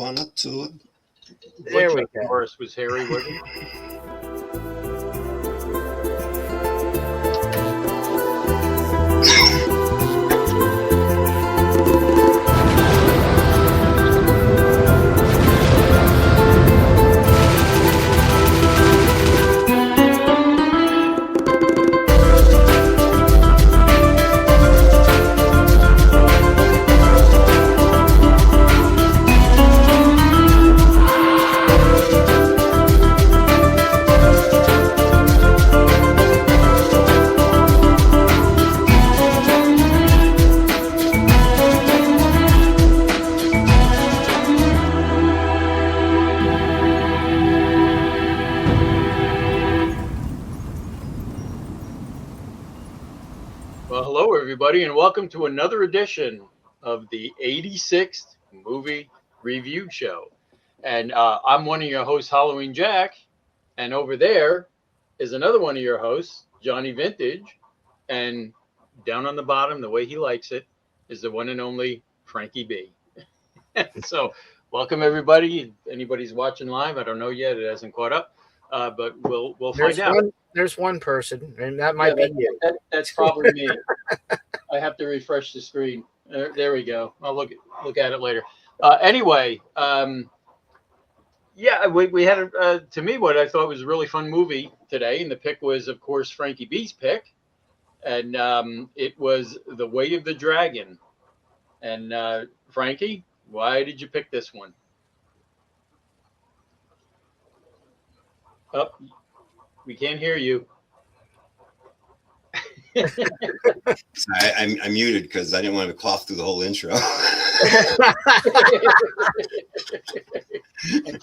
on up to it. There we go. Norris was Harry, wasn't he? Well, hello, everybody, and welcome to another edition of the 86th Movie Review Show. And I'm one of your hosts, Halloween Jack, and over there is another one of your hosts, Johnny Vintage, and down on the bottom, the way he likes it, is the one and only Frankie B. So welcome, everybody. If anybody's watching live, I don't know yet. It hasn't caught up, but we'll find out. There's one person, and that might be you. That's probably me. I have to refresh the screen. There we go. I'll look at it later. Anyway, we had, to me, what I thought was a really fun movie today, and the pick was, of course, Frankie B's pick, and it was The Way of the Dragon. And Frankie, why did you pick this one? Oh, we can't hear you. I muted because I didn't want to cough through the whole intro.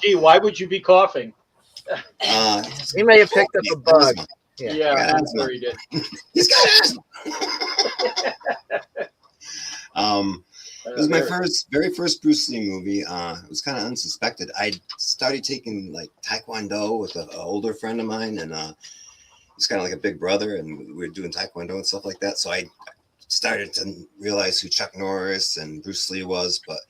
Gee, why would you be coughing? He may have picked up a bug. Yeah, I'm sure he did. He's got asthma. It was my very first Bruce Lee movie. It was kind of unsuspected. I started taking like Taekwondo with an older friend of mine, and he's kind of like a big brother, and we were doing Taekwondo and stuff like that. So I started to realize who Chuck Norris and Bruce Lee was. But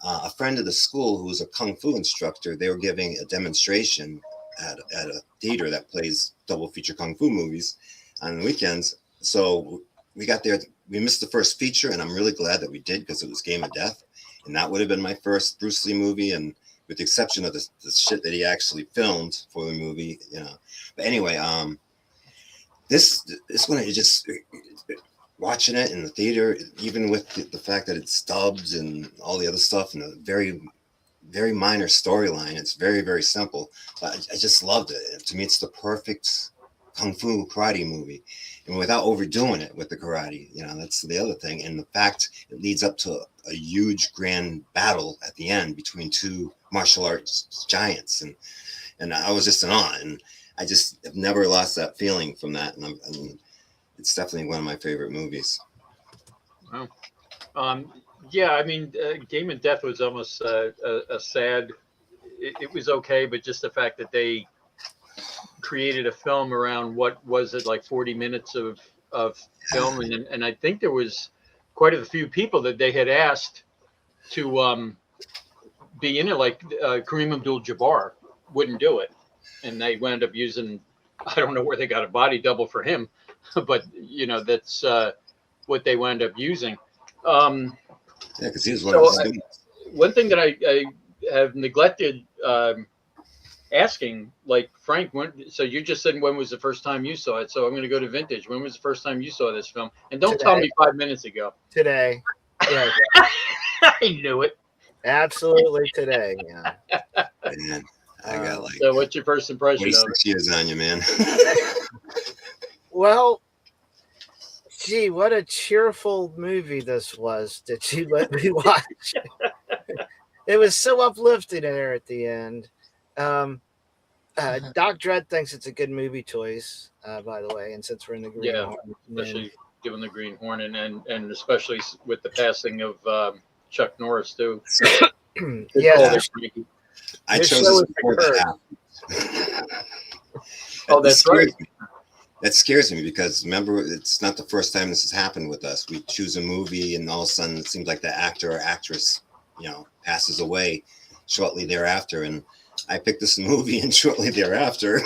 a friend of the school who was a Kung Fu instructor, they were giving a demonstration at a theater that plays double feature Kung Fu movies on the weekends. So we got there. We missed the first feature, and I'm really glad that we did because it was Game of Death, and that would have been my first Bruce Lee movie, and with the exception of the shit that he actually filmed for the movie, you know. But anyway, this one, it just watching it in the theater, even with the fact that it's dubbed and all the other stuff, and a very, very minor storyline. It's very, very simple, but I just loved it. To me, it's the perfect Kung Fu karate movie, and without overdoing it with the karate, you know, that's the other thing. And the fact it leads up to a huge grand battle at the end between two martial arts giants, and I was just in awe, and I just have never lost that feeling from that, and it's definitely one of my favorite movies. Wow. Yeah, I mean, Game of Death was almost a sad. It was okay, but just the fact that they created a film around, what was it, like 40 minutes of film, and I think there was quite a few people that they had asked to be in it, like Kareem Abdul-Jabbar wouldn't do it, and they wound up using, I don't know where they got a body double for him, but you know, that's what they wound up using. Yeah, because he was one of the students. One thing that I have neglected asking, like, Frank, so you just said when was the first time you saw it, so I'm going to go to Vintage. When was the first time you saw this film? And don't tell me 5 minutes ago. Today. Yeah. I knew it. Absolutely today. Yeah. Man, I got like. So what's your first impression of 26 years on you, man. Well, gee, what a cheerful movie this was that you let me watch. It was so uplifting there at the end. Doc Dredd thinks it's a good movie choice, by the way, and since we're in the Green Hornet, especially given the Green Hornet, and especially with the passing of Chuck Norris too. Yeah, I chose this before that happened. Oh, that's right. That scares me because remember, it's not the first time this has happened with us. We choose a movie and all of a sudden it seems like the actor or actress passes away shortly thereafter, and I picked this movie, and shortly thereafter.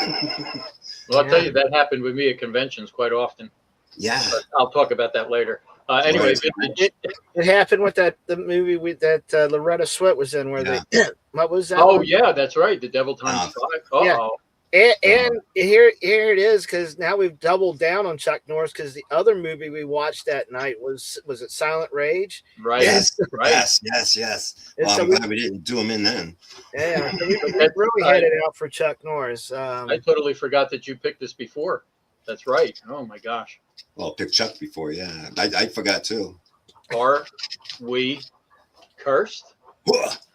Well, I'll tell you, that happened with me at conventions quite often. Yeah. But I'll talk about that later. Anyway, it happened with the movie that Loretta Swit was in, where they what was that? Oh, yeah, that's right. The Devil Times 5. Yeah. And here it is, because now we've doubled down on Chuck Norris, because the other movie we watched that night was it Silent Rage? Right. Yes. Right. Yes. Well, I'm glad we didn't do him in then. Yeah, so we really had it out for Chuck Norris. I totally forgot that you picked this before. That's right. Oh my gosh. Well, picked Chuck before, yeah. I forgot too. Are we cursed?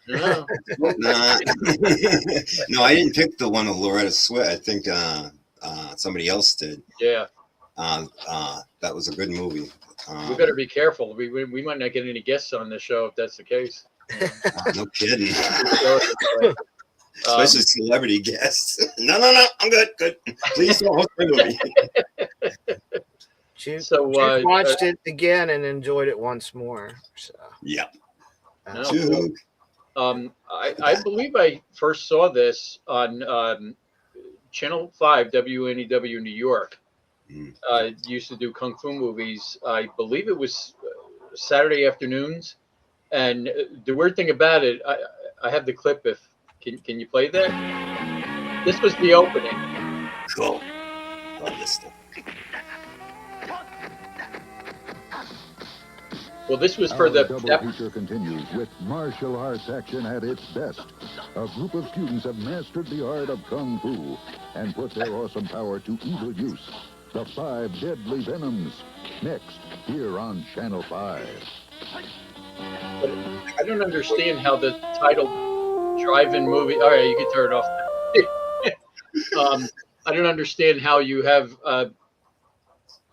No. Nah. No, I didn't pick the one of Loretta Swit. I think somebody else did. Yeah. That was a good movie. We better be careful. We might not get any guests on this show if that's the case. No kidding. Especially celebrity guests. No, I'm good. Please don't host my movie. So watched it again and enjoyed it once more. So yeah. I believe I first saw this on Channel 5 WNEW New York. Used to do kung fu movies. I believe it was Saturday afternoons. And the weird thing about it, I have the clip. If can you play that? This was the opening. Cool. Love this stuff. Well, this was for the double feature continues with martial arts action at its best. A group of students have mastered the art of kung fu and put their awesome power to evil use. The 5 Deadly Venoms. Next, here on Channel 5. But I don't understand how the title drive-in movie. All right, you can turn it off. I don't understand how you have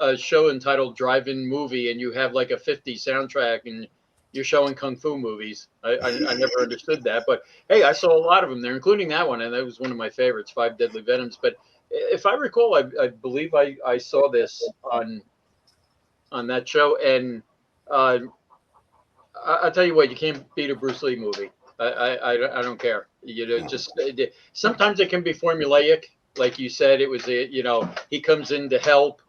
a show entitled Drive-In Movie and you have like a 50 soundtrack and you're showing kung fu movies. I never understood that, but hey, I saw a lot of them there, including that one, and that was one of my favorites, 5 Deadly Venoms. But if I recall, I believe I saw this on that show, and I'll tell you what, you can't beat a Bruce Lee movie. I don't care. Just sometimes it can be formulaic, like you said. It was he comes in to help.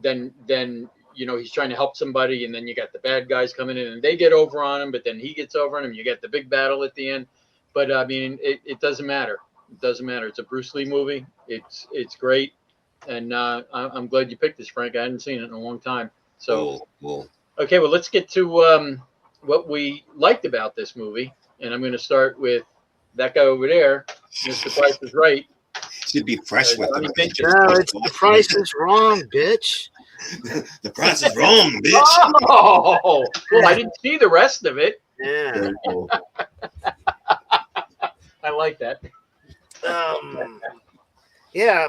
Then he's trying to help somebody, and then you got the bad guys coming in and they get over on him, but then he gets over on him. You get the big battle at the end. But I mean, it doesn't matter. It doesn't matter. It's a Bruce Lee movie. It's great. And I'm glad you picked this, Frank. I hadn't seen it in a long time. So, cool. Okay, well, let's get to what we liked about this movie. And I'm going to start with that guy over there. Mr. Price is Right. Should be fresh with them. No, the price is wrong, bitch. The price is wrong, bitch. Oh, well, I didn't see the rest of it. Yeah. Cool. I like that. Yeah,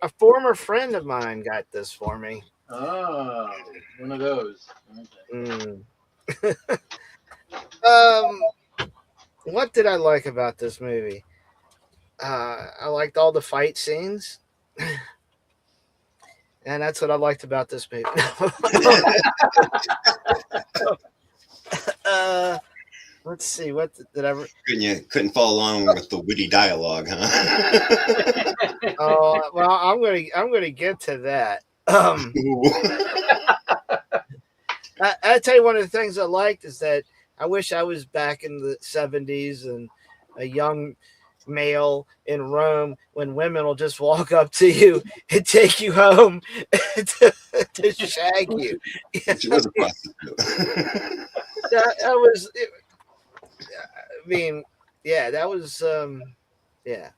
a former friend of mine got this for me. Oh, one of those. Okay. What did I like about this movie? I liked all the fight scenes. And that's what I liked about this movie. Let's see. What did I? Couldn't follow along with the witty dialogue, huh? Oh well, I'm gonna get to that. I tell you, one of the things I liked is that I wish I was back in the 70s and a young male in Rome when women will just walk up to you and take you home to shag you. She was a prostitute. that was. I mean, yeah, that was. Yeah,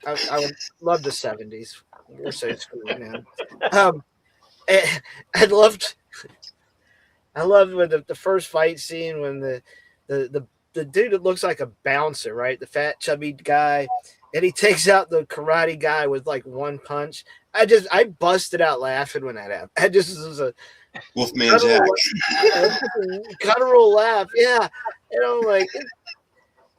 I would love the 70s. We're so screwed now. I loved when the first fight scene when the dude that looks like a bouncer, right? The fat chubby guy, and he takes out the karate guy with like one punch. I busted out laughing when that happened. I just was a Wolfman Jack. Guttural laugh. Yeah. Like,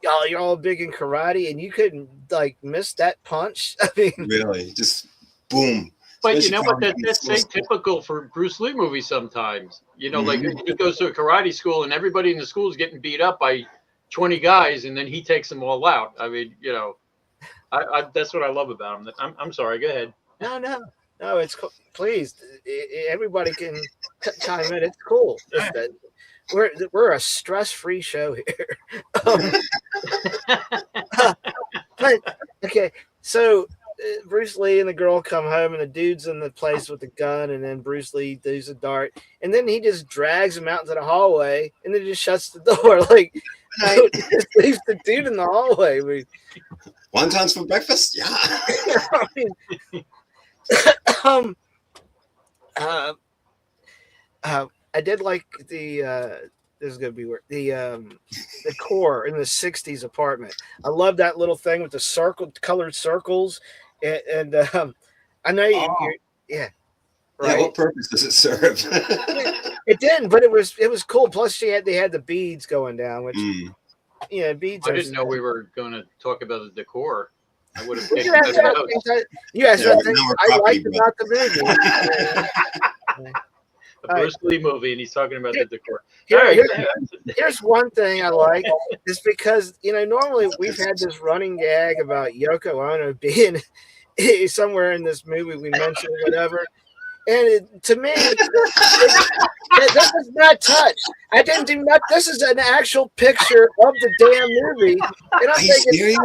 y'all, you're all big in karate and you couldn't like miss that punch. I mean, really, just boom. But you know what? That's typical for Bruce Lee movies sometimes. You know, like he goes to a karate school and everybody in the school is getting beat up by 20 guys, and then he takes them all out. I mean, you know, that's what I love about him. I'm sorry. Go ahead. No. It's cool. Please, everybody can chime in. It's cool. We're a stress-free show here. But okay, so Bruce Lee and the girl come home, and the dude's in the place with the gun, and then Bruce Lee does a dart, and then he just drags him out into the hallway, and then just shuts the door. Like, just leaves the dude in the hallway. I mean, wontons for breakfast? Yeah. I mean, I did like the this is gonna be weird. The core in the '60s apartment. I love that little thing with the colored circles, and I know yeah. Right. Yeah, what purpose does it serve? It didn't, but it was cool. Plus, they had the beads going down, which beads. I didn't know we were going to talk about the decor. I would have You taken asked better about notes. things I liked about the movie. A Bruce Lee movie, and he's talking about the decor. Here's one thing I like is because normally we've had this running gag about Yoko Ono being somewhere in this movie we mentioned whatever, and to me that was not touched. I didn't do not. This is an actual picture of the damn movie, and I'm thinking,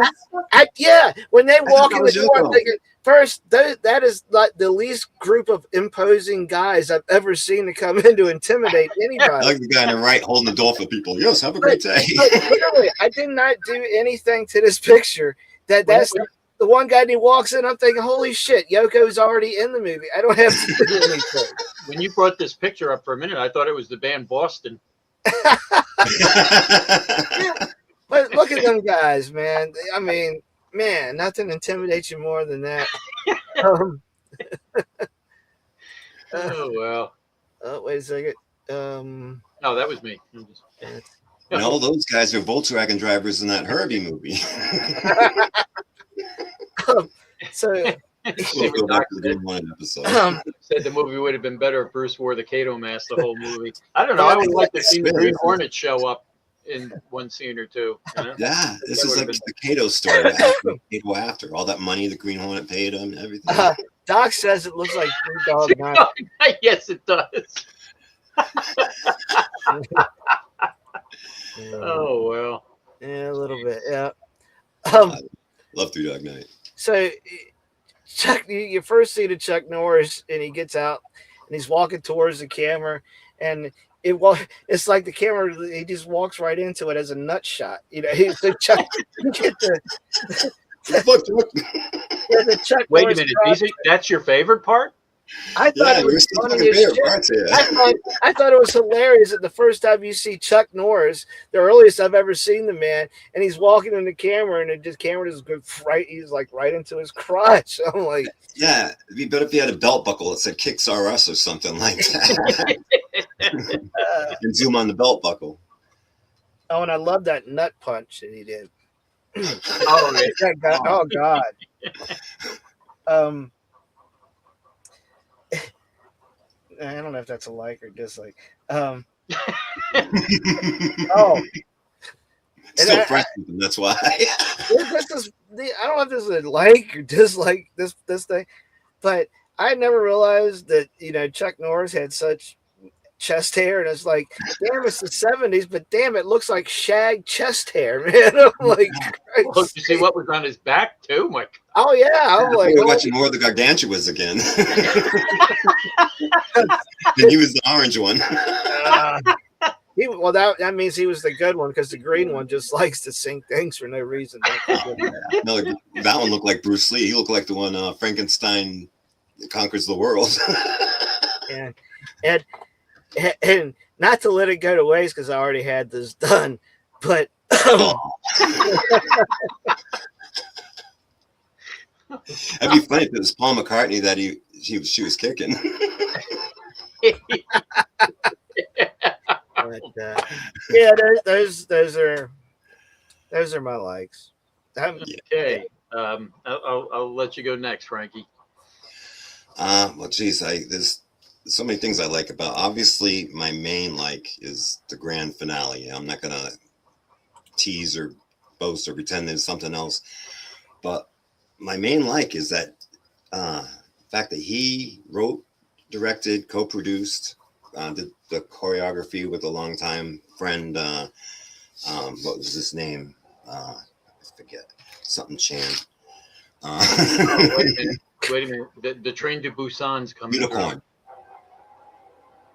when they walk in the door, I'm thinking. First, that is like the least group of imposing guys I've ever seen to come in to intimidate anybody. I like the guy on the right holding the door for people. Yes, have a great day. Literally, I did not do anything to this picture. That's the one guy that walks in. I'm thinking, holy shit, Yoko's already in the movie. I don't have to do anything. When you brought this picture up for a minute, I thought it was the band Boston. But look at them guys, man. I mean. Man, nothing intimidates you more than that. Oh, well. Oh, wait a second. No, that was me. No, those guys are Volkswagen drivers in that Herbie movie. So we'll go back to the Green Hornet episode. Said the movie would have been better if Bruce wore the Kato mask the whole movie. I don't know. I would like to see the Green Hornet show up in one scene or two. Yeah, this is like the Kato story. Kato after all that money the Green Hornet paid him and everything. Doc says it looks like Three Dog Night. Yes, it does. Oh well. Yeah, a little bit. Yeah. Love Three Dog Night. So, Chuck, you first see the Chuck Norris, and he gets out, and he's walking towards the camera, and it's like the camera. He just walks right into it as a nut shot. He's the Chuck. You get the Chuck. Wait Norris a minute, that's your favorite part? I thought it was funny as shit. I thought it was hilarious that the first time you see Chuck Norris, the earliest I've ever seen the man, and he's walking in the camera, and the camera just goes right. He's like right into his crotch. I'm like, yeah, it'd be better if he had a belt buckle that said "Kicks R Us" or something like that. And zoom on the belt buckle. Oh, and I love that nut punch that he did. Oh God. I don't know if that's a like or dislike. Still And friends with him, that's why. This is I don't know if this is a like or dislike this thing, but I never realized that Chuck Norris had such chest hair, and it's like, damn, it's the '70s, but damn, it looks like shag chest hair, man. I'm like, well, you see what was on his back too, Mike. Oh yeah, I'm like, we're watching more of the Gargantuas again. And he was the orange one. That means he was the good one, because the green one just likes to sing things for no reason. No, that one looked like Bruce Lee. He looked like the one Frankenstein conquers the world. and not to let it go to waste, because I already had this done, but that'd be funny if it was Paul McCartney that she was kicking. But, yeah, those are my likes. Okay, I'll let you go next, Frankie. Well, geez, so many things I like about. Obviously, my main like is the grand finale. I'm not gonna tease or boast or pretend there's something else, but my main like is that fact that he wrote, directed, co-produced, did the choreography with a longtime friend. What was his name? I forget. Something Chan. Oh, wait a minute. Wait a minute. The Train to Busan's coming Unicorn. through.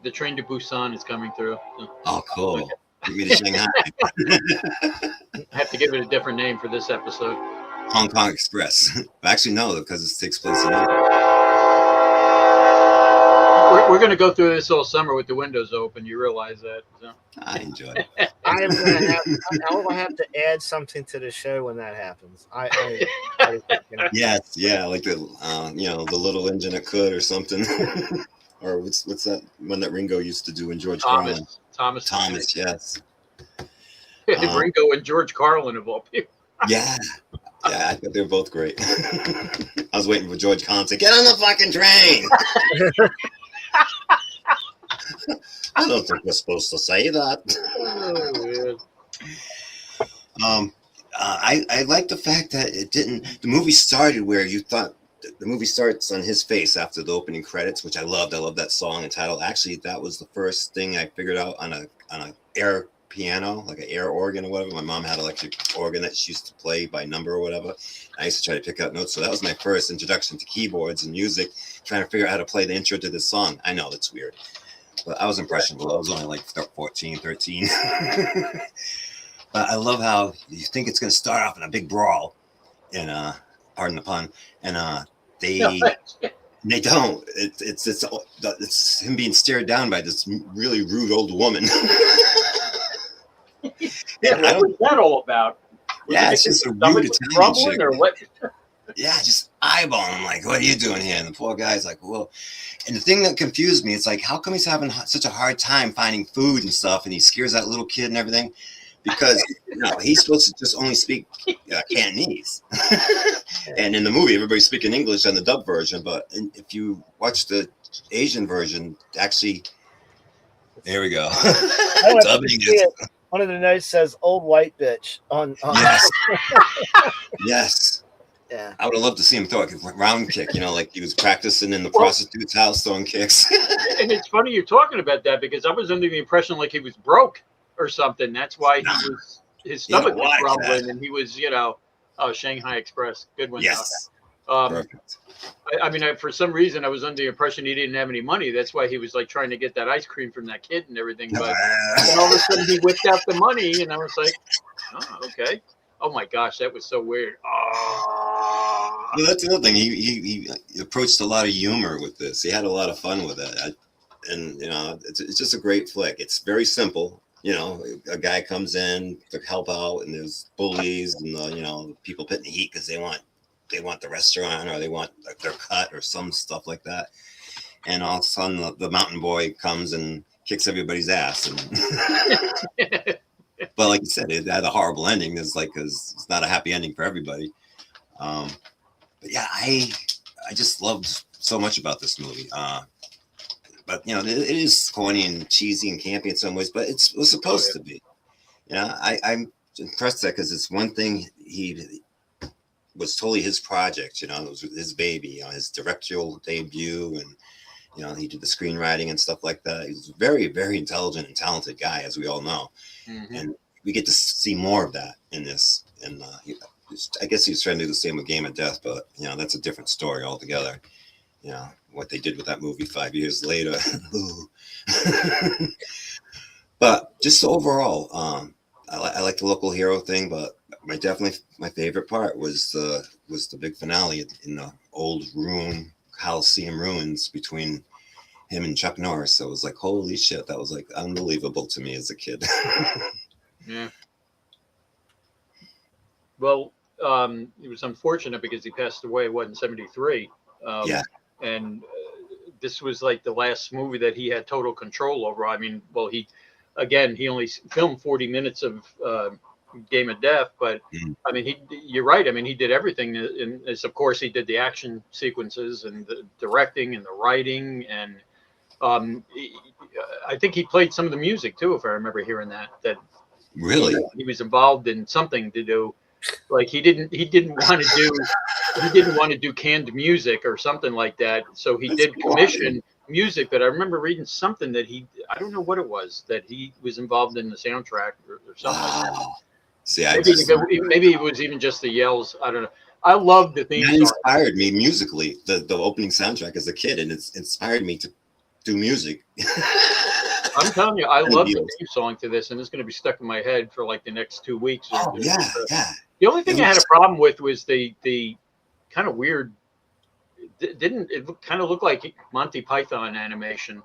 The Train to Busan is coming through. Oh, cool. Take me to Shanghai. I have to give it a different name for this episode. Hong Kong Express. Actually, no, because it takes place in Europe. We're going to go through this all summer with the windows open. You realize that? So. I enjoy it. I will have to add something to the show when that happens. Yes, yeah, like the the little engine that could or something. Or what's that one that Ringo used to do in George Carlin? Thomas, yes. Ringo and George Carlin of all people. Yeah, I think they're both great. I was waiting for George Carlin to get on the fucking train. I don't think we're supposed to say that. Oh, I like the fact that it didn't. The movie started where you thought the movie starts on his face after the opening credits, which I loved. I love that song and title. Actually, that was the first thing I figured out on a air piano, like an air organ or whatever. My mom had an electric organ that she used to play by number or whatever. I used to try to pick out notes. So that was my first introduction to keyboards and music, trying to figure out how to play the intro to this song. I know that's weird, but I was impressionable. I was only like 14, 13. But I love how you think it's going to start off in a big brawl, and pardon the pun, and they don't. It's him being stared down by this really rude old woman. yeah, what was that all about? It's just a rude Italian chick. Or what? Yeah, just eyeballing him like, what are you doing here? And the poor guy's like, well, and the thing that confused me, it's like, how come he's having such a hard time finding food and stuff, and he scares that little kid and everything? Because he's supposed to just only speak Cantonese. And in the movie, everybody's speaking English on the dub version, but if you watch the Asian version, actually, there we go. Dubbing is. One of the notes says "old white bitch" on. Yes. Yes. Yeah. I would have loved to see him throw a round kick, like he was practicing in the prostitute's house throwing kicks. And it's funny you're talking about that because I was under the impression like he was broke or something. That's why his stomach was rumbling and he was, Shanghai Express. Good one. Yes. Perfect. I mean, for some reason, I was under the impression he didn't have any money. That's why he was like trying to get that ice cream from that kid and everything. But and all of a sudden, he whipped out the money, and I was like, "Oh, okay." Oh my gosh, that was so weird. Oh. Well, that's another thing. He approached a lot of humor with this. He had a lot of fun with it, and it's just a great flick. It's very simple. A guy comes in to help out, and there's bullies and the people putting the heat because they want the restaurant or they want their cut or some stuff like that. And all of a sudden the mountain boy comes and kicks everybody's ass. And but like you said, it had a horrible ending. It's like, cause it's not a happy ending for everybody. But yeah, I just loved so much about this movie. But it is corny and cheesy and campy in some ways, but it was supposed to be. I'm impressed that because it's one thing he was totally his project, it was his baby, his directorial debut, and he did the screenwriting and stuff like that. He's a very, very intelligent and talented guy, as we all know. Mm-hmm. And we get to see more of that in this. And I guess he's trying to do the same with Game of Death, but that's a different story altogether. What they did with that movie 5 years later. But just overall, I like the local hero thing, but my favorite part was the big finale in the old Coliseum ruins between him and Chuck Norris. So it was like, holy shit, that was like unbelievable to me as a kid. Yeah. Well, it was unfortunate because he passed away in 73. Yeah. And this was like the last movie that he had total control over. I mean, well, he only filmed 40 minutes of Game of Death, but I mean, you're right. I mean, he did everything. And of course, he did the action sequences and the directing and the writing. And I think he played some of the music too, if I remember hearing that. That Really? he was involved in something to do. Like he didn't want to do canned music or something like that. So he That's did wild. commission music. But I remember reading something that I don't know what it was, that he was involved in the soundtrack or something like that. Wow. See, Maybe it was even just the yells. I don't know. I love the theme that song. inspired me musically. The opening soundtrack as a kid, and it's inspired me to do music. I'm telling you, I love the Beatles. theme song to this, and it's going to be stuck in my head for like the next 2 weeks. Oh yeah, yeah. The only thing It I had a was- problem with was the kind of weird. Didn't it kind of look like Monty Python animation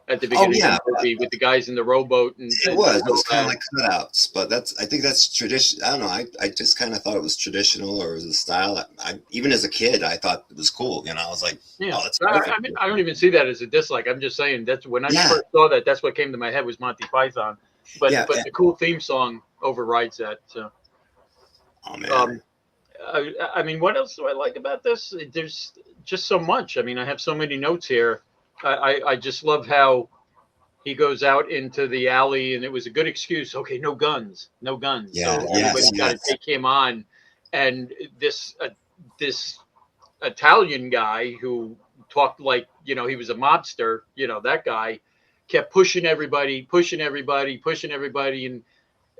at the beginning yeah. of the movie with the guys in the rowboat? And It was kind of like cutouts, but I think that's tradition. I don't know. I just kind of thought it was traditional, or it was a style. Even as a kid, I thought it was cool. I was like, yeah. oh, that's perfect. I mean, I don't even see that as a dislike. I'm just saying that's when I first saw that. That's what came to my head was Monty Python. But the cool theme song overrides that. So. Oh man. I mean, what else do I like about this? There's just so much. I mean, I have so many notes here. I just love how he goes out into the alley, and it was a good excuse. Okay, no guns, no guns. Yeah, so everybody's got to take him on. And this Italian guy who talked like he was a mobster. That guy kept pushing everybody,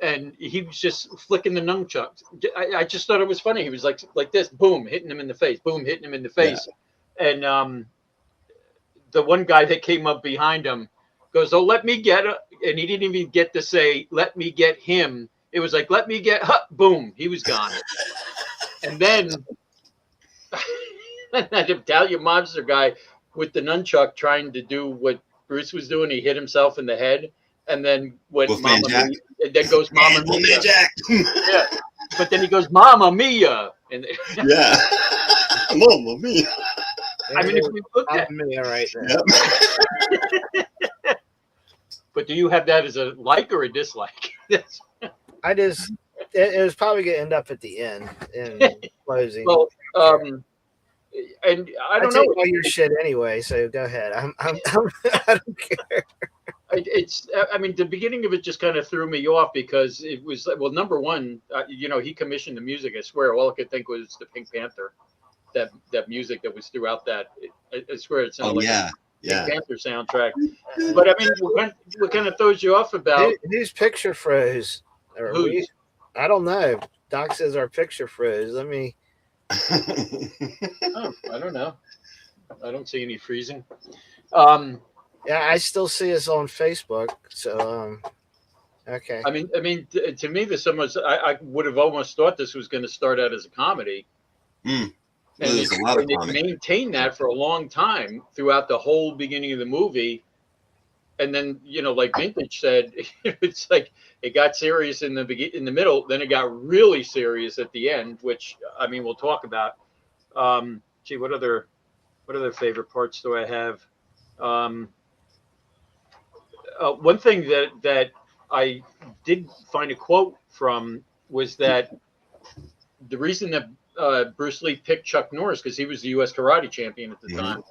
and he was just flicking the nunchucks. I just thought it was funny. He was like this, boom, hitting him in the face, boom, hitting him in the face. Yeah. And the one guy that came up behind him goes, "Oh, let me get it," and he didn't even get to say, "Let me get him." It was like, "Let me get," boom, he was gone. And then that Italian mobster guy with the nunchuck trying to do what Bruce was doing, he hit himself in the head. And then what Mama Mia, and then goes Mama Mia. Yeah. But then he goes Mama Mia. And yeah. Mama Mia. I mean, if we look at Mia right there. Yep. But do you have that as a like or a dislike? I just it was probably gonna end up at the end in closing. Well, and I don't know all your shit anyway, so go ahead. I don't care. I mean, the beginning of it just kind of threw me off because it was, well, number one, he commissioned the music. I swear, all I could think was the Pink Panther, that music that was throughout that. I swear it sounded like a Pink Panther soundtrack. But I mean, what kind of throws you off about whose picture froze? I don't know. Doc says our picture froze. Let me. Oh, I don't know. I don't see any freezing. Yeah, I still see us on Facebook. So, okay. I mean, to me, this almost I would have almost thought this was going to start out as a comedy, and it maintained that for a long time throughout the whole beginning of the movie, and then like Vintage said, it's like it got serious in the middle, then it got really serious at the end, which I mean we'll talk about. Gee, what other favorite parts do I have? One thing that I did find a quote from was that the reason that Bruce Lee picked Chuck Norris because he was the U.S. karate champion at the time,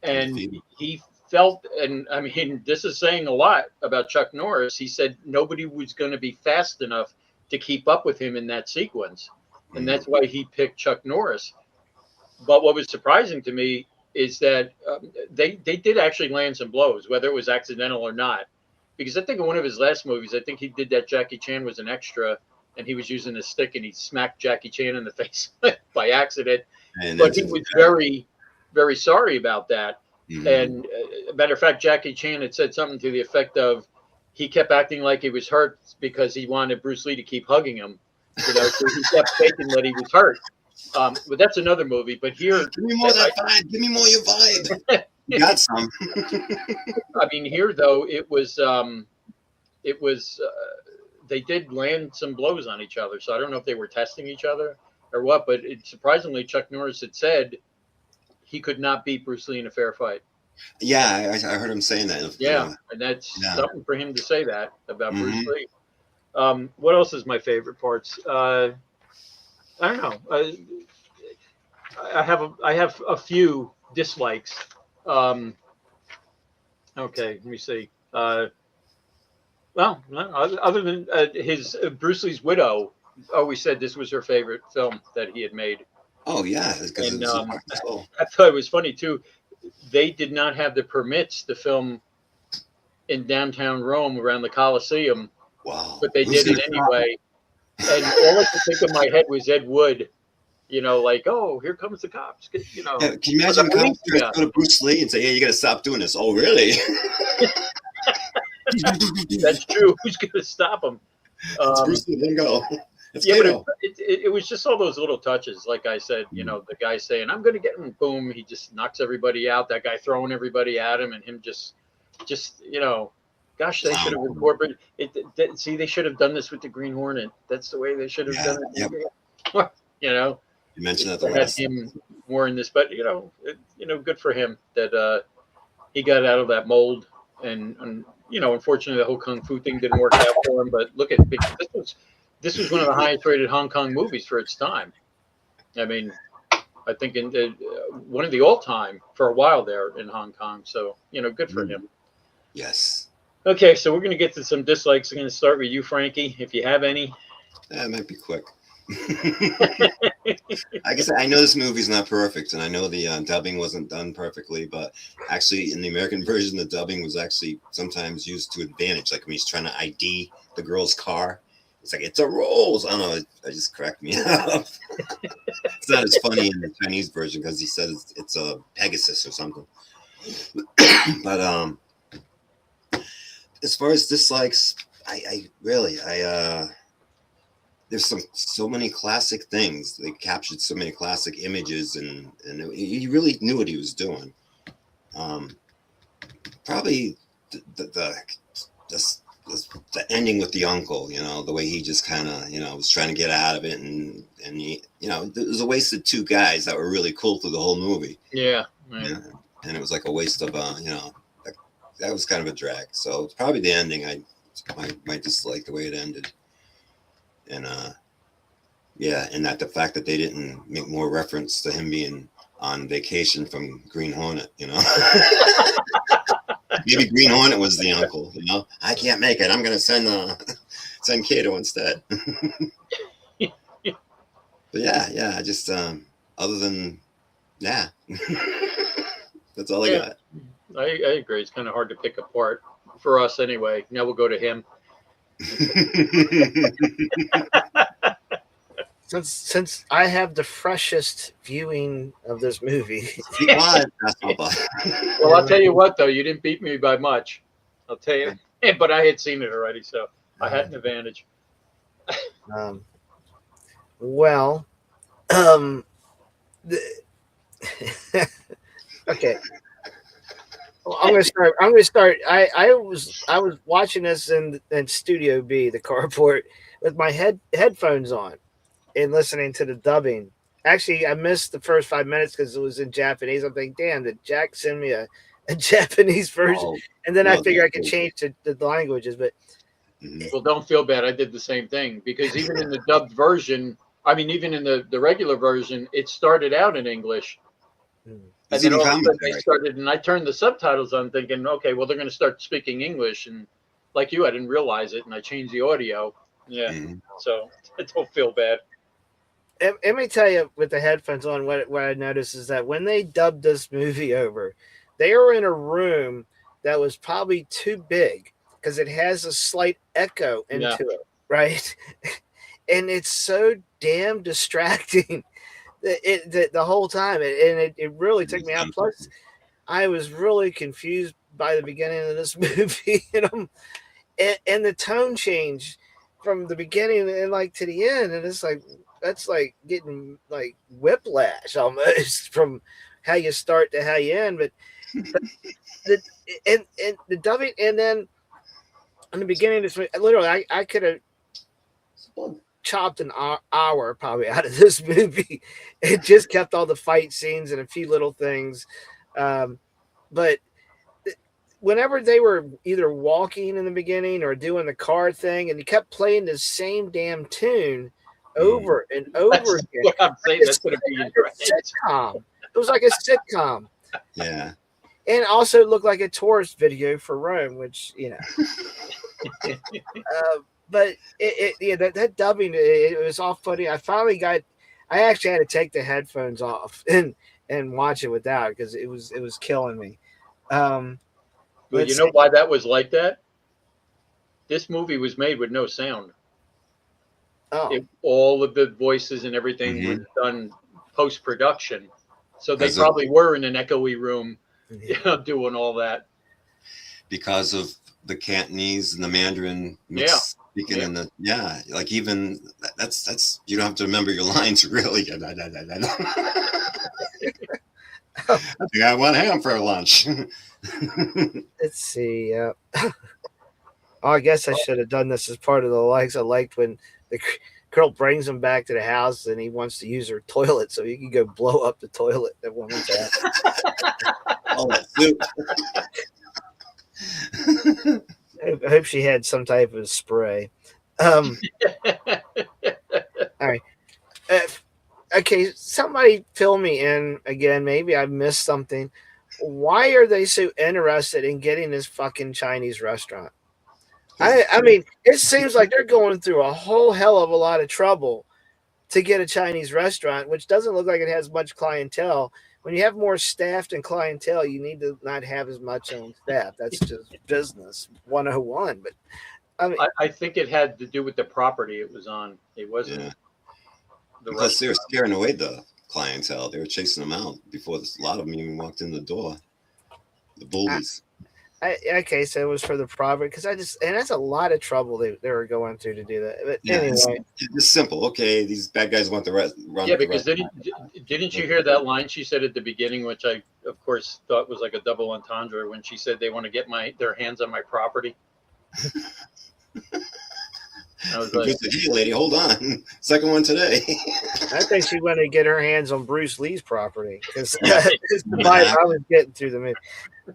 and he felt, and I mean this is saying a lot about Chuck Norris. He said nobody was going to be fast enough to keep up with him in that sequence, and that's why he picked Chuck Norris. But what was surprising to me is that they did actually land some blows, whether it was accidental or not. Because I think in one of his last movies, I think he did that Jackie Chan was an extra, and he was using a stick, and he smacked Jackie Chan in the face by accident. But he was very, very sorry about that. Mm-hmm. And matter of fact, Jackie Chan had said something to the effect of, he kept acting like he was hurt because he wanted Bruce Lee to keep hugging him. So he kept faking that he was hurt. But that's another movie. But here, give me more of that vibe. Give me more of your vibe. You got some. I mean, here though, it was they did land some blows on each other. So I don't know if they were testing each other or what. But surprisingly, Chuck Norris had said he could not beat Bruce Lee in a fair fight. Yeah, I heard him saying that. Yeah, and that's something for him to say that about Bruce Lee. What else is my favorite parts? I don't know. I have a few dislikes. Okay, let me see. Well, other than his Bruce Lee's widow, always said this was her favorite film that he had made, Oh yeah, because it and was a part of the soul. I thought it was funny too. They did not have the permits to film in downtown Rome around the Colosseum, Wow. but they Who's did it gonna stop anyway. And all I could think in my head was Ed Wood, like, oh, here comes the cops, Yeah, can you the imagine police cops trying to got go to Bruce Lee and say, "Hey, you got to stop doing this"? Oh, really? That's true. Who's going to stop them? It's Bruce Lee. Let him go. It's Yeah, but Kato. it was just all those little touches. Like I said, the guy saying, "I'm going to get him," boom, he just knocks everybody out. That guy throwing everybody at him, and him just gosh, they should have incorporated it. See, they should have done this with the Green Hornet. That's the way they should have Yeah, done it. yep. You mentioned that the had last. him more in this, but good for him that he got out of that mold, and unfortunately, the whole kung fu thing didn't work out for him. But look at this was one of the highest rated Hong Kong movies for its time. I mean, I think in one of the all time for a while there in Hong Kong. So good for him. Yes. Okay, so we're going to get to some dislikes. I'm going to start with you, Frankie, if you have any. That might be quick. I guess I know this movie's not perfect, and I know the dubbing wasn't done perfectly, but actually in the American version, the dubbing was actually sometimes used to advantage. Like when he's trying to ID the girl's car, it's like, "It's a Rolls." I don't know. It just cracked me up. It's not as funny in the Chinese version because he says it's a Pegasus or something. But as far as dislikes, I really there's so many classic things. They captured so many classic images, and he really knew what he was doing. Probably the ending with the uncle, the way he just kind of, was trying to get out of it, and he, it was a waste of two guys that were really cool through the whole movie. Yeah. Right. And it was like a waste of, that was kind of a drag. So it's probably the ending. I might dislike the way it ended. And and that the fact that they didn't make more reference to him being on vacation from Green Hornet, maybe Green Hornet was the uncle, I can't make it. I'm gonna send Kato instead. But I just other than that's all I got. I agree. It's kind of hard to pick apart for us anyway. Now we'll go to him. Since I have the freshest viewing of this movie. Well, I'll tell you what, though, you didn't beat me by much. I'll tell you, but I had seen it already, so I had an advantage. Okay. Well, I'm gonna start. I was watching this in Studio B, the carport, with my headphones on and listening to the dubbing. Actually, I missed the first 5 minutes because it was in Japanese. I'm thinking, damn, did Jack send me a Japanese version? And then I figured I could change the languages. But well, don't feel bad. I did the same thing because even in the dubbed version, even in the regular version, it started out in English. And then all of a sudden they started, and I turned the subtitles on thinking, okay, well, they're going to start speaking English. And like you, I didn't realize it, and I changed the audio. Yeah. So I don't feel bad. Let me tell you, with the headphones on, what I noticed is that when they dubbed this movie over, they were in a room that was probably too big because it has a slight echo into it, right? And it's so damn distracting the whole time. And it really took me out. Plus, I was really confused by the beginning of this movie, and the tone change from the beginning and like to the end, and it's like that's like getting like whiplash almost from how you start to how you end. But the dubbing, and then in the beginning of this movie, literally, I could have chopped an hour probably out of this movie. It just kept all the fight scenes and a few little things, but whenever they were either walking in the beginning or doing the car thing, and you kept playing the same damn tune over and over again. What I'm saying, that's going to be sitcom. It was like a sitcom. Yeah. and also looked like a tourist video for Rome, which but yeah, that dubbing it was off putting. I actually had to take the headphones off and watch it without because it was killing me. Well, Let's you know see. why that was like that? This movie was made with no sound. Oh, All of the voices and everything was Mhm. done post production, so they As a- probably were in an echoey room, yeah. doing all that. because of the Cantonese and the Mandarin Yeah. speaking Yeah. in the like even that's you don't have to remember your lines really. I think I want ham for lunch. Let's see. Oh, I guess I should have done this as part of the likes. I liked when the girl brings him back to the house and he wants to use her toilet so he can go blow up the toilet at woman's house. All that soup. I hope she had some type of spray. All right. Okay, somebody fill me in again. Maybe I missed something. Why are they so interested in getting this fucking Chinese restaurant? I mean, it seems like they're going through a whole hell of a lot of trouble to get a Chinese restaurant, which doesn't look like it has much clientele. When you have more staff than clientele, you need to not have as much on staff. That's just business 101. But I mean, I think it had to do with the property it was on. It wasn't Yeah. the Plus, they were restaurant. scaring away the clientele. They were chasing them out before a lot of them even walked in the door. The bullies. okay, so it was for the property because and that's a lot of trouble they were going through to do that. But Yeah, anyway, it's simple. Okay, these bad guys want the run. Yeah, the because restaurant. didn't you hear that line she said at the beginning, which I of course thought was like a double entendre when she said they want to get their hands on my property. I was like, Just said, hey, lady, hold on. Second one today. I think she wanted to get her hands on Bruce Lee's property because Yeah. it's the vibe I was getting through the movie.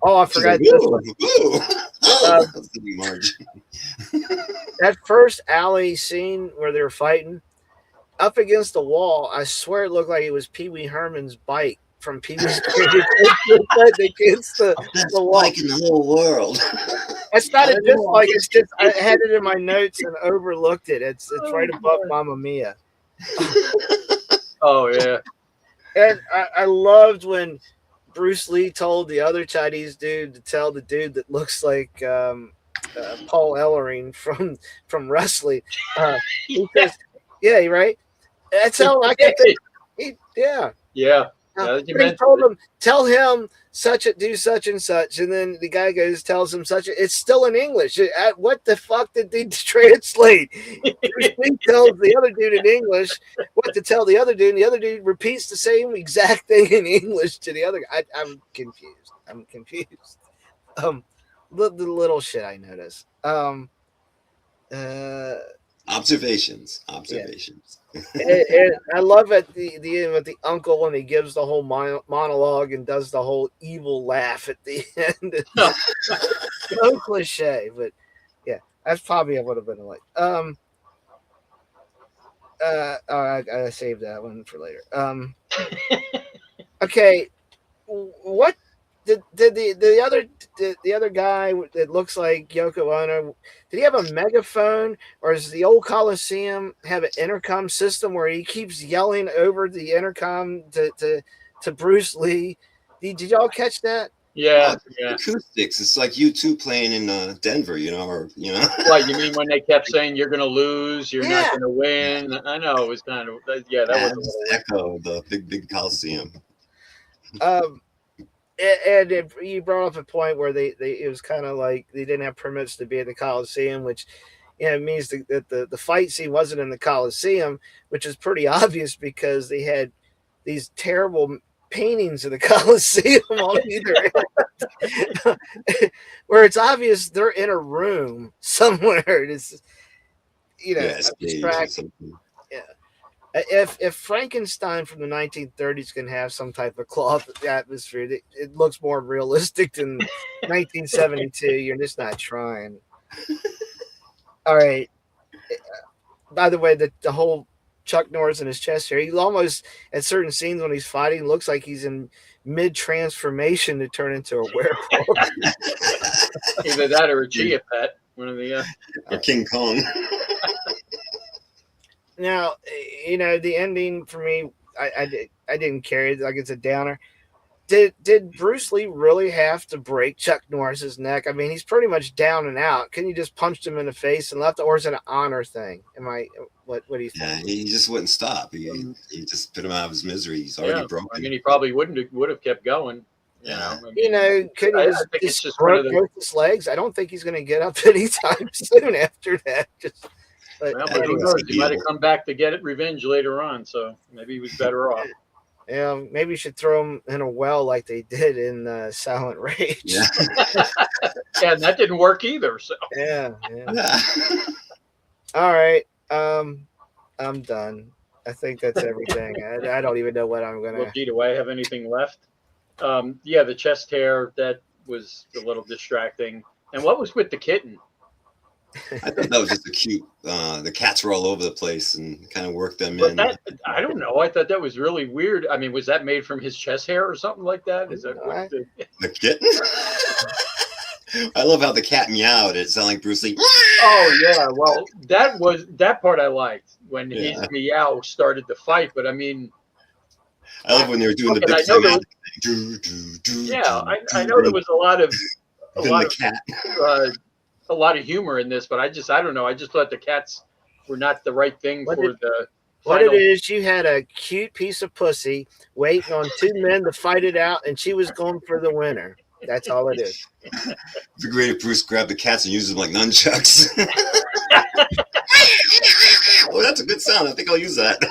Oh, I She's forgot like, this "Woo, one. woo." That's the Marge. That first alley scene where they were fighting up against the wall. I swear it looked like it was Pee Wee Herman's bike from Pee Wee's against the Best wall. bike in the whole world. It's not a dislike. It's just I had it in my notes and overlooked it. It's right above Mamma Mia. oh yeah, And I loved when Bruce Lee told the other Chinese dude to tell the dude that looks like Paul Ellering from wrestling. Because, yeah, right. That's how I can think. Yeah. yeah. But he told him, tell him do such and such, and then the guy tells him such. It's still in English. What the fuck did they translate? Bruce Lee tells the other dude in English what to tell the other dude, and the other dude repeats the same exact thing in English to the other guy. I'm confused. The little shit I noticed. Observations. And I love at the end with the uncle when he gives the whole monologue and does the whole evil laugh at the end. So cliche, but yeah, that's probably what would have been like. I saved that one for later. Okay, what did the other guy that looks like Yoko Ono, did he have a megaphone, or does the old Coliseum have an intercom system where he keeps yelling over the intercom to Bruce Lee? Did y'all catch that? Yeah, Acoustics. It's like U2 playing in Denver, Like, you mean when they kept saying you're going to lose, you're not going to win? I know it was kind of that was a echo of the big Coliseum. And you brought up a point where it was kind of like they didn't have permits to be at the Coliseum, which means that the fight scene wasn't in the Coliseum, which is pretty obvious because they had these terrible paintings of the Coliseum on either end, where it's obvious they're in a room somewhere. It's distracting. Yeah. If Frankenstein from the 1930s can have some type of cloth atmosphere, it looks more realistic than 1972. You're just not trying. All right. By the way, the whole Chuck Norris in his chest hair. He almost, at certain scenes when he's fighting, looks like he's in mid transformation to turn into a werewolf. Either that or a chia pet. One of the. Or King Kong. Now, the ending for me, I didn't care. Like, it's a downer. Did Bruce Lee really have to break Chuck Norris's neck? I mean, he's pretty much down and out. Couldn't you just punched him in the face and left? Or is it an honor thing? What do you think? Yeah, he just wouldn't stop. He just put him out of his misery. He's already broken. I mean, he probably would have kept going. Yeah. Couldn't he just it's just broke both his legs? I don't think he's going to get up anytime soon after that. But who knows? He might have come back to get revenge later on, so maybe he was better off. Yeah, maybe you should throw him in a well like they did in Silent Rage. Yeah. Yeah, and that didn't work either. So yeah. All right, I'm done. I think that's everything. I don't even know what I'm gonna. Well, gee, do I have anything left? Yeah, the chest hair, that was a little distracting. And what was with the kitten? I thought that was just a cute. The cats were all over the place and kind of worked them But in. I don't know. I thought that was really weird. I mean, was that made from his chest hair or something like that? Is that what The kitten? I love how the cat meowed. It sounded like Bruce Lee. Oh yeah, well that part I liked when his meow started to fight. But I mean, I love when they were doing the big I know there was a lot of a lot of humor in this, but I don't know. I just thought the cats were not the right thing for the. What it is, you had a cute piece of pussy waiting on two men to fight it out, and she was going for the winner. That's all it is. It'd be great if Bruce grabbed the cats and used them like nunchucks. Oh, that's a good sound. I think I'll use that.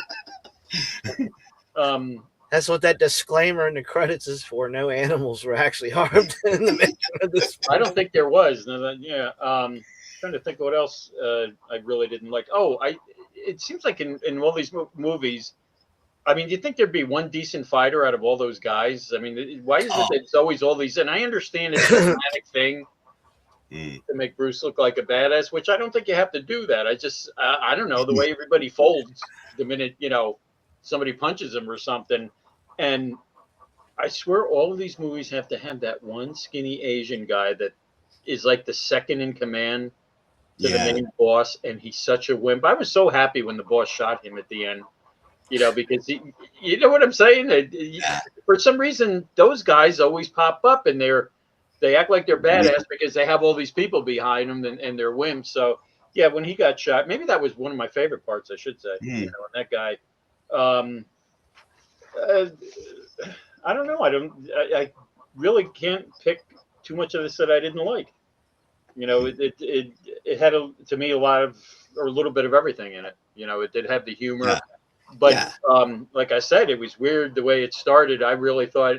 That's what that disclaimer in the credits is for. No animals were actually harmed in the making of this. I don't think there was. Yeah. Trying to think what else I really didn't like. It seems like in all these movies, I mean, do you think there'd be one decent fighter out of all those guys? I mean, why is it that it's always all these? And I understand it's a dramatic thing to make Bruce look like a badass, which I don't think you have to do that. I don't know, the way everybody folds the minute, somebody punches him or something. And I swear all of these movies have to have that one skinny Asian guy that is like the second in command to the main boss, and he's such a wimp. I was so happy when the boss shot him at the end, because you know what I'm saying? For some reason, those guys always pop up, and they act like they're badass because they have all these people behind them, and they're wimps. So yeah, when he got shot, maybe that was one of my favorite parts, I should say. And that guy. I don't know. I really can't pick too much of this that I didn't like. It had to me a little bit of everything in it. It did have the humor, but like I said, it was weird the way it started. I really thought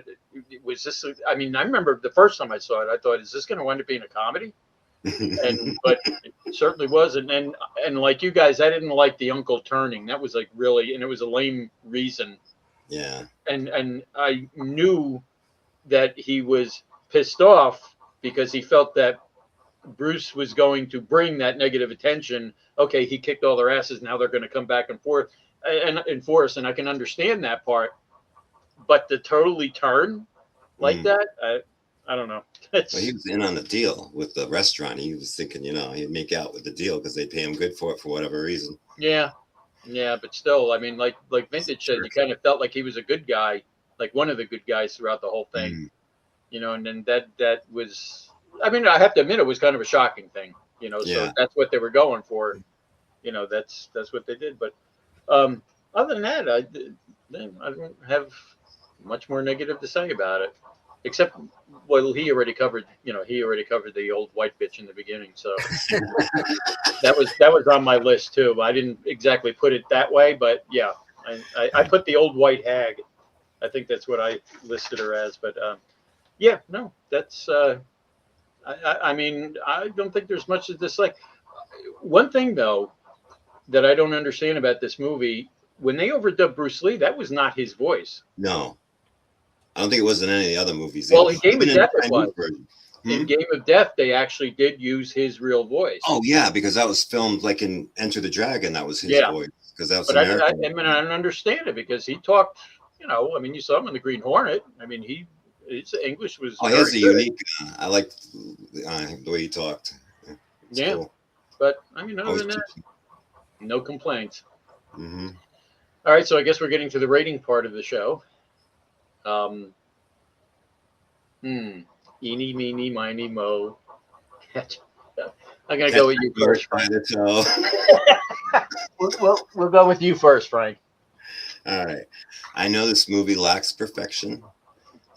it was this. I mean, I remember the first time I saw it, I thought, is this going to wind up being a comedy? But it certainly wasn't. And like you guys, I didn't like the uncle turning. That was like really, and it was a lame reason. Yeah. And I knew that he was pissed off because he felt that Bruce was going to bring that negative attention. Okay, he kicked all their asses. Now they're going to come back and forth and enforce. And I can understand that part. But to totally turn like that, I don't know. Well, he was in on the deal with the restaurant. He was thinking, he'd make out with the deal because they pay him good for it for whatever reason. Yeah, but still, I mean, like Vintage said, you kind of felt like he was a good guy, like one of the good guys throughout the whole thing, and then that was, I mean, I have to admit, it was kind of a shocking thing, so that's what they were going for, that's what they did. But other than that, I don't have much more negative to say about it. Except, well, he already covered the old white bitch in the beginning. So that was on my list too. I didn't exactly put it that way, but yeah, I put the old white hag. I think that's what I listed her as. But that's. I mean, I don't think there's much to dislike. One thing though that I don't understand about this movie, when they overdubbed Bruce Lee, that was not his voice. No. I don't think it was in any of the other movies. Well, in Game of Death it was. In Game of Death, they actually did use his real voice. Oh, yeah, because that was filmed like in Enter the Dragon. That was his voice. because that was But I American. mean, I don't understand it because he talked. I mean, you saw him in the Green Hornet. I mean, his English was. He very has a good. unique. I liked the way he talked. It's Yeah. cool. But I mean, other Always than that, no complaints. Mm-hmm. All right, so I guess we're getting to the rating part of the show. Eeny, meeny, miny, mo. I'm gonna go with you first, Frank. We'll go with you first, Frank. All right. I know this movie lacks perfection,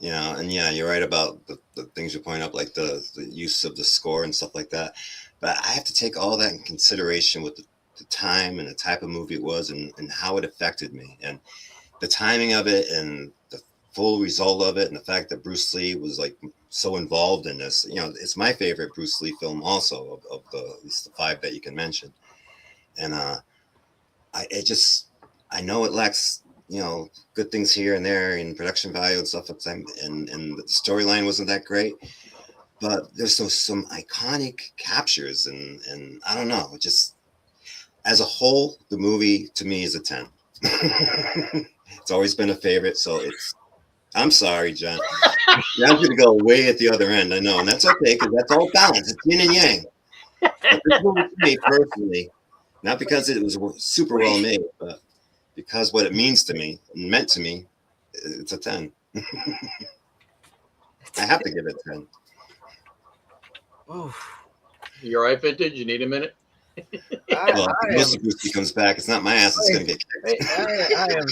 and yeah, you're right about the things you point up, like the use of the score and stuff like that. But I have to take all that in consideration with the time and the type of movie it was and how it affected me and the timing of it and the full result of it and the fact that Bruce Lee was like so involved in this. It's my favorite Bruce Lee film also of at least the 5 that you can mention. And I know it lacks, good things here and there in production value and stuff. And the storyline wasn't that great, but there's some iconic captures and I don't know, just as a whole, the movie to me is a 10. It's always been a favorite, so I'm sorry, John. I'm going to go way at the other end, I know, and that's okay because that's all balance. It's yin and yang. But this movie to me personally, not because it was super well made, but because what it means to me and meant to me, it's a 10. I have to give it a 10. Oof. You all right, Vintage? You need a minute? Most of Bruce comes back. It's not my ass that's going to get kicked. I am.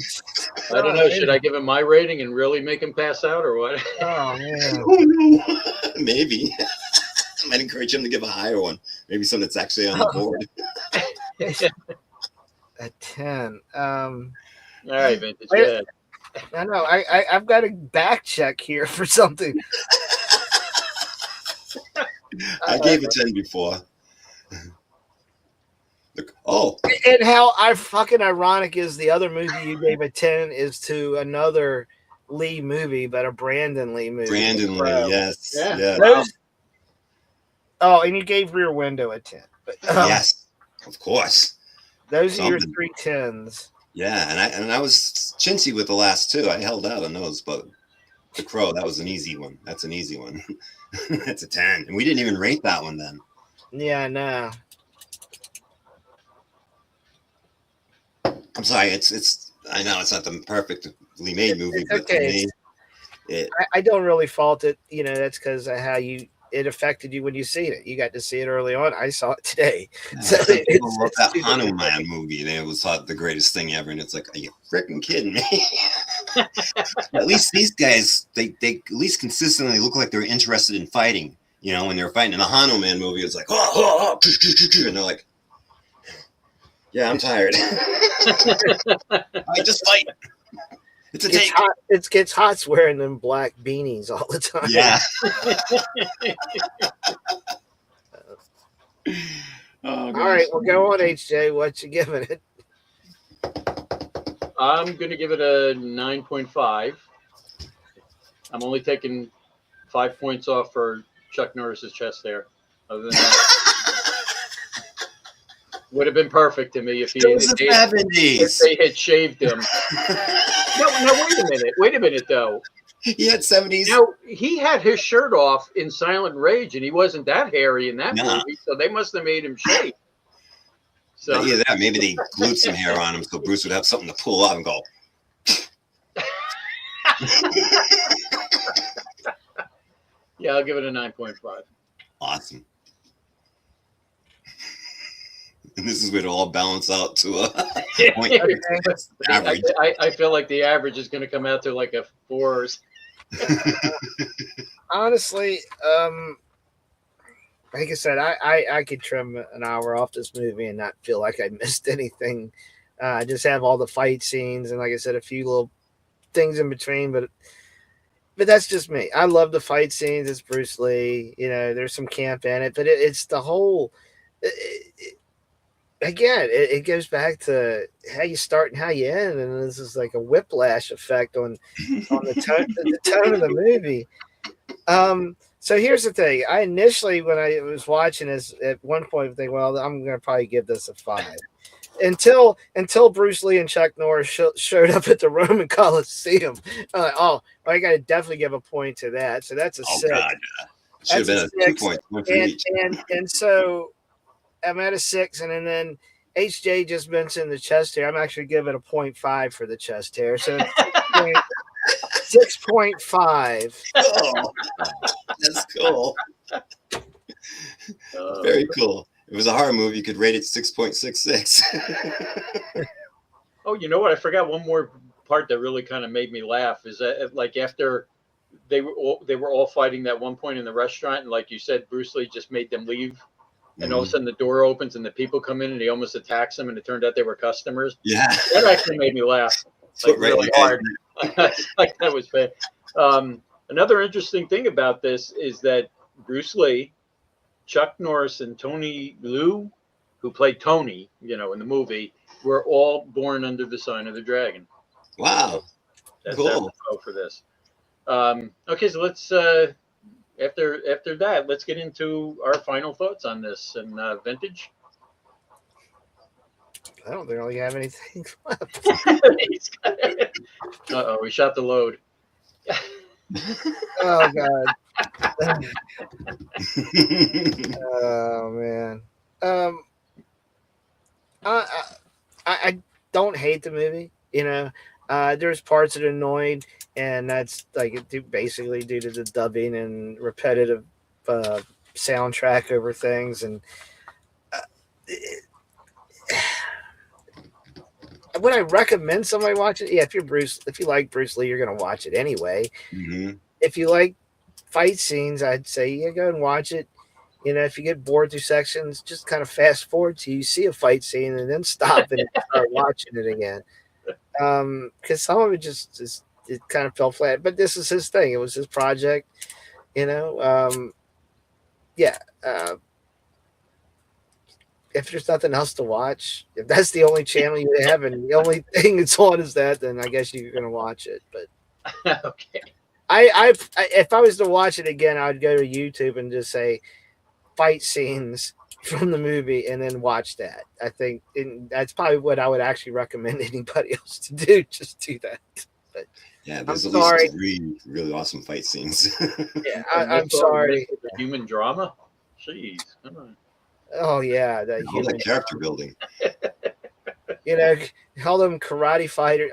I don't know. Should I give him my rating and really make him pass out or what? Oh man. Oh no. Maybe. I might encourage him to give a higher one. Maybe something that's actually on the board. A 10. All right, Vintage. Go ahead. I know. I've got to back check here for something. I gave it 10 before. And how fucking ironic is the other movie you gave a 10 is to another Lee movie, but a Brandon Lee movie. Brandon Lee, yes. Yeah. Yes. And you gave Rear Window a 10. But, Yes, of course. Those are your 3 10s. Yeah, and I was chintzy with the last 2. I held out on those, but The Crow, that was an easy one. That's an easy one. That's a 10. And we didn't even rate that one then. Yeah, I know. I'm sorry, I know it's not the perfectly made movie, It's but okay. to me, I don't really fault it. That's because of how it affected you when you see it. You got to see it early on. I saw it today. So people love that Hanuman movie. And it was thought the greatest thing ever. And it's like, are you freaking kidding me? At least these guys, they at least consistently look like they're interested in fighting. When they were fighting in the Hanuman movie, it's like, and they're like, yeah, I'm tired. I just fight. It's a take. It gets hot wearing them black beanies all the time. Yeah. All right, well, go on, HJ. What you giving it? I'm going to give it a 9.5. I'm only taking 5 points off for Chuck Norris's chest there. Other than that, would have been perfect to me if they had shaved him. No, wait a minute, though. He had 70s. He had his shirt off in Silent Rage, and he wasn't that hairy in that movie, so they must have made him shave. So either that, maybe they glued some hair on him so Bruce would have something to pull off and go. Yeah, I'll give it a 9.5. Awesome. And this is where it'll all balance out to a point. Average. I feel like the average is going to come out to like a 4. Honestly, like I said, I could trim an hour off this movie and not feel like I missed anything. I just have all the fight scenes and, like I said, a few little things in between, but that's just me. I love the fight scenes. It's Bruce Lee. There's some camp in it, but it's the whole. Again, it goes back to how you start and how you end, and this is like a whiplash effect on the tone of the movie. So here's the thing. I initially, when I was watching this, at one point, think, well, I'm going to probably give this a 5. until Bruce Lee and Chuck Norris showed up at the Roman Coliseum. Oh, I got to definitely give a point to that. So that's a Oh 6. God, yeah. Should have been a 2 points, one for each. And so I'm at a 6, and then HJ just mentioned the chest hair. I'm actually giving a 0.5 for the chest hair. So 6.5. Oh, that's cool. Very cool. If it was a horror movie, you could rate it 6.66. Oh, you know what? I forgot one more part that really kind of made me laugh is that like after they were all fighting that one point in the restaurant, and like you said, Bruce Lee just made them leave, and all of a sudden the door opens and the people come in and he almost attacks them, and it turned out they were customers. Yeah, That actually made me laugh like really hard. Like that was bad. Another interesting thing about this is that Bruce Lee, Chuck Norris, and Tony Liu, who played Tony, in the movie, were all born under the sign of the dragon. Wow. That's Cool. for this. Okay, so let's after that, let's get into our final thoughts on this and vintage. I don't really have anything left. Uh-oh, we shot the load. Oh God. Oh man. I don't hate the movie. There's parts that annoyed, and that's like basically due to the dubbing and repetitive soundtrack over things. And would I recommend somebody watch it? Yeah, if you like Bruce Lee, you're gonna watch it anyway. Mm-hmm. If you like fight scenes, I'd say go and watch it. If you get bored through sections, just kind of fast forward till you see a fight scene and then stop and start watching it again. Because some of it it kind of fell flat. But this is his thing. It was his project. If there's nothing else to watch, if that's the only channel you have and the only thing that's on is that, then I guess you're gonna watch it. But okay. If I was to watch it again, I'd go to YouTube and just say fight scenes from the movie and then watch that. I think that's probably what I would actually recommend anybody else to do. Just do that. But yeah, there's I'm at sorry. least 3 really awesome fight scenes. Yeah, I'm sorry. Human drama? Jeez. Come on. Oh yeah, All that character building. All them karate fighters.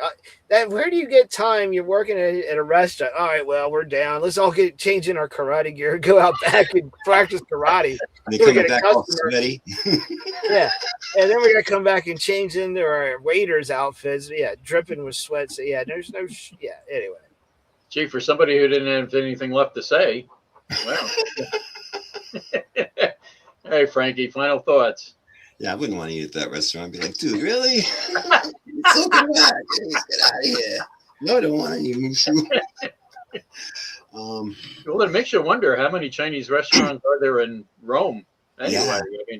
Where do you get time? You're working at a restaurant. All right, well, we're down. Let's all get changing our karate gear, go out back and practice karate. And they coming back all sweaty. Yeah, and then we got to come back and change into our waiters' outfits. Yeah, dripping with sweat. So yeah, there's no. Anyway. Gee, for somebody who didn't have anything left to say, well. All right, Frankie, final thoughts. Yeah, I wouldn't want to eat at that restaurant. I'd be like, dude, really? It's so good. Get out of here. No, I don't want any mushu. Well, it makes you wonder how many Chinese restaurants are there in Rome. Anyway, Yeah.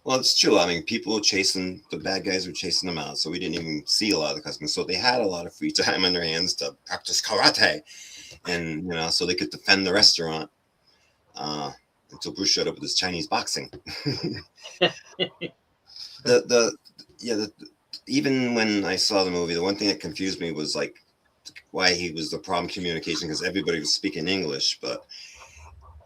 Well, it's true. I mean, the bad guys were chasing them out. So we didn't even see a lot of the customers. So they had a lot of free time on their hands to practice karate. And, so they could defend the restaurant. Until Bruce showed up with his Chinese boxing. Even when I saw the movie, the one thing that confused me was like why he was the problem communication, because everybody was speaking English. But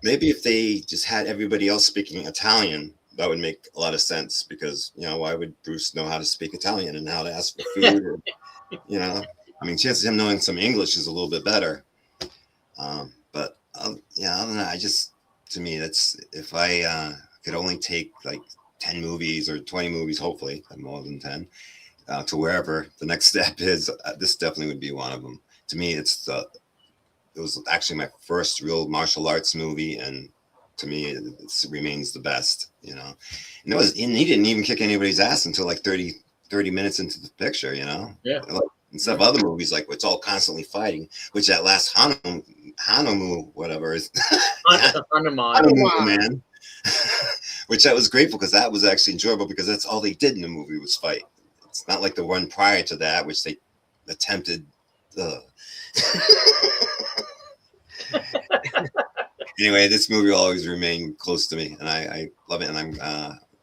maybe if they just had everybody else speaking Italian, that would make a lot of sense, because why would Bruce know how to speak Italian and how to ask for food? Or, I mean, chances of him knowing some English is a little bit better. But I don't know. To me, that's if I could only take like 10 movies or 20 movies, hopefully more than 10, to wherever the next step is, this definitely would be one of them. To me, it was actually my first real martial arts movie, and to me, it remains the best. And he didn't even kick anybody's ass until like 30 minutes into the picture. Yeah. Instead of other movies, like it's all constantly fighting, which that last Hanamu, whatever is Hanamu, man. Which I was grateful, because that was actually enjoyable, because that's all they did in the movie was fight. It's not like the one prior to that, which they attempted. Anyway, this movie will always remain close to me, and I love it, and I'm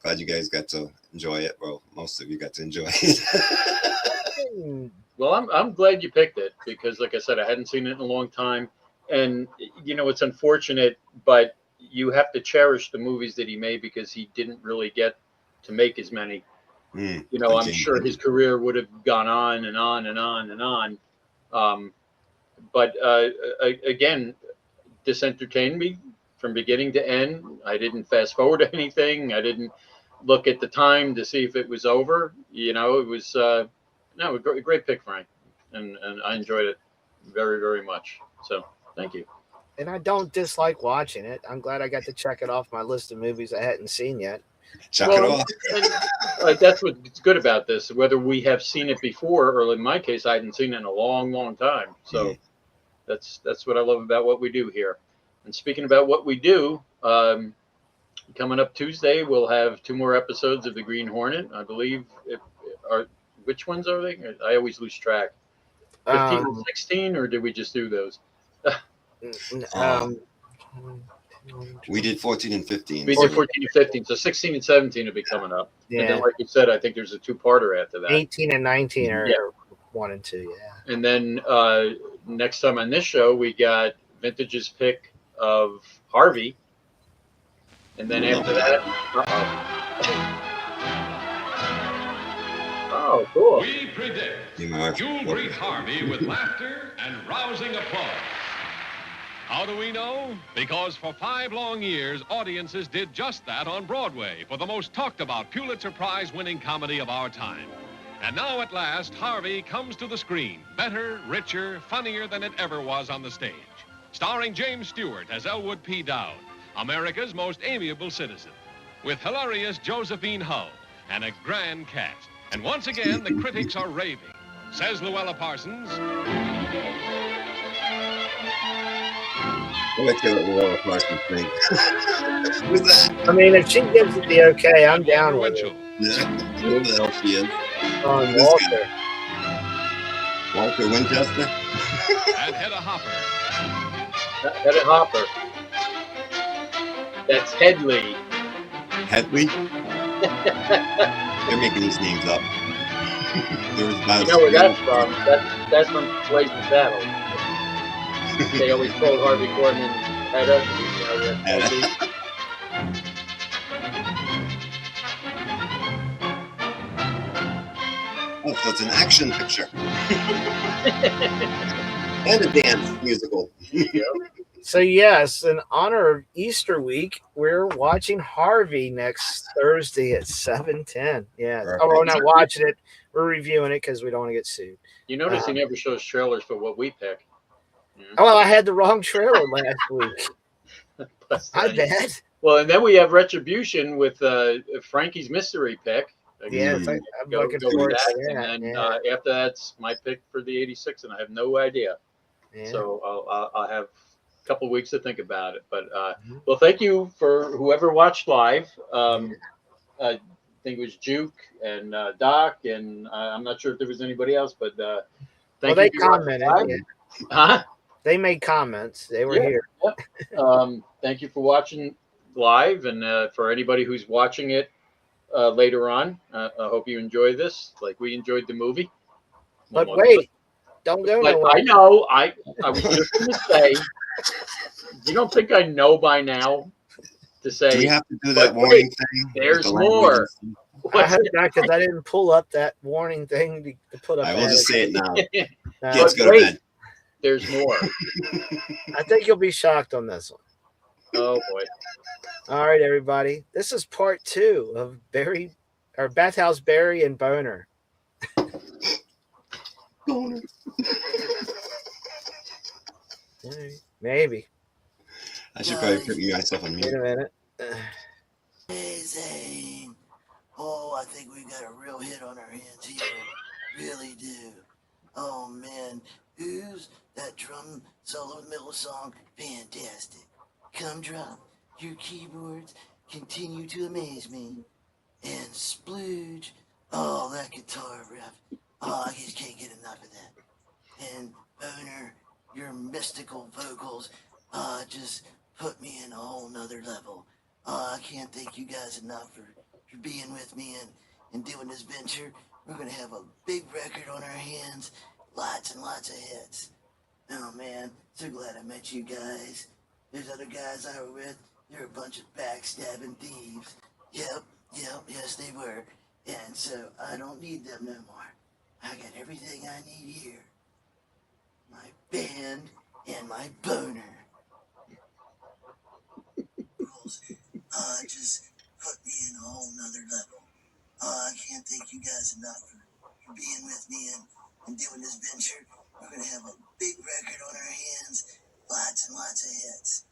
glad you guys got to enjoy it. Well, most of you got to enjoy it. Well, I'm glad you picked it because, like I said, I hadn't seen it in a long time, and it's unfortunate, but you have to cherish the movies that he made because he didn't really get to make as many. I'm sure his career would have gone on and on and on and on. But again, this entertained me from beginning to end. I didn't fast forward anything. I didn't look at the time to see if it was over. It was no, a great pick, Frank, and I enjoyed it very, very much. So thank you. And I don't dislike watching it. I'm glad I got to check it off my list of movies I hadn't seen yet. Chuck it off. And, that's what's good about this. Whether we have seen it before, or in my case, I hadn't seen it in a long, long time. So that's what I love about what we do here. And speaking about what we do, coming up Tuesday, we'll have 2 more episodes of The Green Hornet. I believe. Which ones are they? I always lose track. 15 and 16, or did we just do those? We did 14 and 15. We did 14 and 15, so 16 and 17 will be coming up. Yeah. And then, like you said, I think there's a 2-parter after that. 18 and 19 are 1 and 2, yeah. And then next time on this show, we got Vintage's pick of Harvey. And then after that, oh, cool. We predict you'll greet Harvey with laughter and rousing applause. How do we know? Because for 5 long years, audiences did just that on Broadway for the most talked about Pulitzer Prize-winning comedy of our time. And now at last, Harvey comes to the screen, better, richer, funnier than it ever was on the stage. Starring James Stewart as Elwood P. Dowd, America's most amiable citizen, with hilarious Josephine Hull and a grand cast. And once again, the critics are raving. Says Luella Parsons. Let's get what Laura Parsons think. Who's that? I mean, if she gives it the okay, I'm down with it. Yeah, who the hell she is? Walter. Walter Winchester? And Hedda Hopper. Hedda Hopper. That's Headley. Headley? They're making these names up. You know where that's from? That's from Blazing Saddles. They always called Harvey Korman Hedda. Headley. Oh, so it's an action picture. And a dance musical. So yes, in honor of Easter week, we're watching Harvey next Thursday at 7:10. Yeah. Perfect. Oh, we're not watching it. We're reviewing it because we don't want to get sued. You notice he never shows trailers for what we pick. Oh, well, I had the wrong trailer last week. I bet. Well, and then we have Retribution with Frankie's mystery pick. Yes, I'm looking forward to that. And then after that's my pick for the 86, and I have no idea. Yeah. So I'll have a couple of weeks to think about it. But well, thank you for whoever watched live. I think it was Juke and Doc, and I'm not sure if there was anybody else, but thank you. They commented. Yeah. Huh? They made comments. They were here. Yeah. Thank you for watching live, and for anybody who's watching it later on, I hope you enjoy this like we enjoyed the movie. But wait, don't go nowhere. I know. I was just going to say, you don't think I know by now to say. Do we have to do that warning thing? There's more. I hope not, because I didn't pull up that warning thing to put up. I will just say it now. Kids go to bed. There's more. I think you'll be shocked on this one. Oh boy. All right, everybody. This is part 2 of Bathhouse Barry and Boner. Boner. Maybe. I should probably put myself on mute. Wait a minute. Amazing. Oh, I think we've got a real hit on our hands here. Really do. Oh, man. Who's that drum solo in the middle of the song? Fantastic. Come drop. Your keyboards continue to amaze me. And splooge. Oh, that guitar riff. Oh, I just can't get enough of that. And Boner, your mystical vocals just put me in a whole nother level. I can't thank you guys enough for being with me and doing this venture, we're gonna have a big record on our hands, lots and lots of hits. Oh man, so glad I met you guys. There's other guys I were with, they're a bunch of backstabbing thieves. Yes they were. And so I don't need them no more. I got everything I need here. My band and my boner. Rules. Just put me in a whole nother level. I can't thank you guys enough for being with me and doing this venture. We're gonna have a big record on our hands, lots and lots of hits.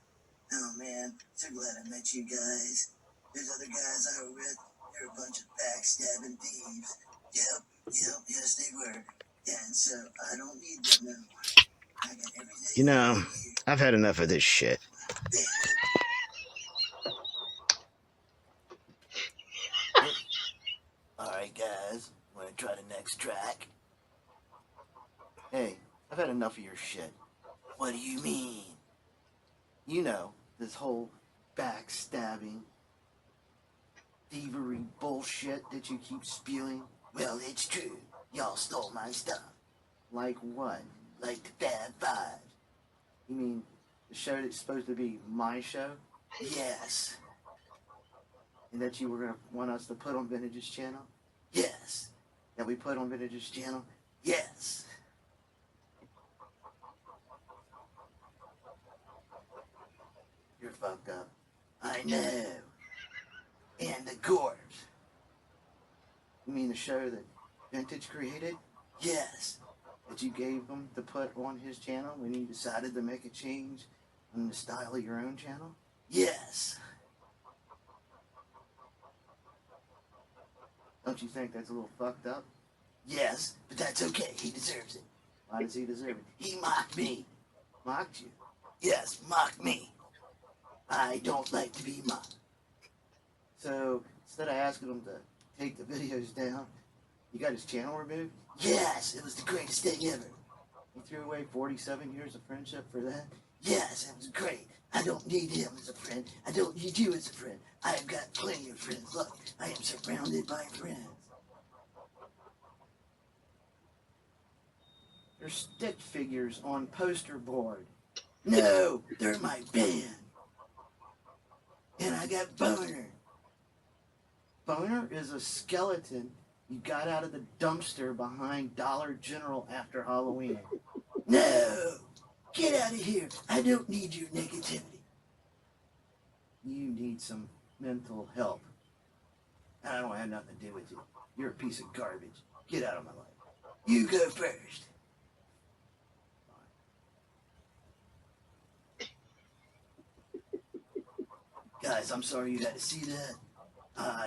Oh man, so glad I met you guys. There's other guys I were with, they're a bunch of backstabbing thieves. Yes they were. And so I don't need them no more. I got everything. You know, I've had enough of this shit. Alright guys, wanna try the next track? Hey, I've had enough of your shit. What do you mean? You know, this whole backstabbing, thievery bullshit that you keep spewing. Well, it's true. Y'all stole my stuff. Like what? Like the Bad Five. You mean the show that's supposed to be my show? Yes. And that you were going to want us to put on Vintage's channel? Yes. That we put on Vintage's channel? Yes. You're fucked up. I know. And the corpse. You mean the show that Vintage created? Yes. That you gave him to put on his channel when you decided to make a change in the style of your own channel? Yes. Don't you think that's a little fucked up? Yes, but that's okay. He deserves it. Why does he deserve it? He mocked me. Mocked you? Yes, mocked me. I don't like to be mocked. So, instead of asking him to take the videos down, you got his channel removed? Yes, it was the greatest thing ever. You threw away 47 years of friendship for that? Yes, it was great. I don't need him as a friend. I don't need you as a friend. I have got plenty of friends. Look, I am surrounded by friends. They're stick figures on poster board. No, they're my band. And I got Boner. Boner is a skeleton you got out of the dumpster behind Dollar General after Halloween. No! Get out of here. I don't need your negativity. You need some mental help. I don't have nothing to do with you. You're a piece of garbage. Get out of my life. You go first. Guys, I'm sorry you had to see that.